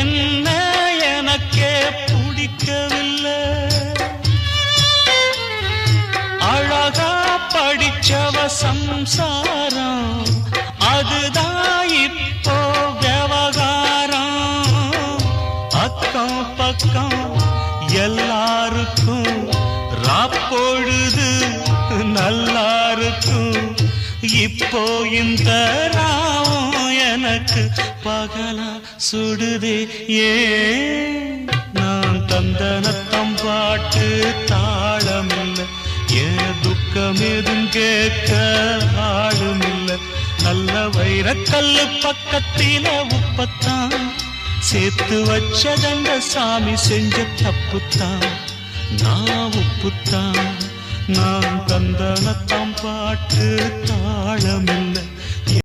என்ன எனக்கே பிடிக்கவில்லை. அழகா படிச்சவ சம்சாரம் அதுதான் இப்போ விவகாரம். அக்கம் பக்கம் எல்லாருக்கும் ராப்பொழுது நல்லா இருக்கும். இப்போ இந்த ராவும் எனக்கு பகலா சுடுதே. ஏன் நான் தந்தனத்தம் பாட்டு தாளமில்லை, ஏன் துக்கம் எதும் கேட்க ஆளுமில்லை. நல்ல வைரக்கல்லு பக்கத்தில உப்பத்தான் சேர்த்து வச்சதங்க சாமி செஞ்ச தப்புத்தான். நான் உப்புத்தான், நான் தந்தனத்தம் பாட்டு தாளமில்லை.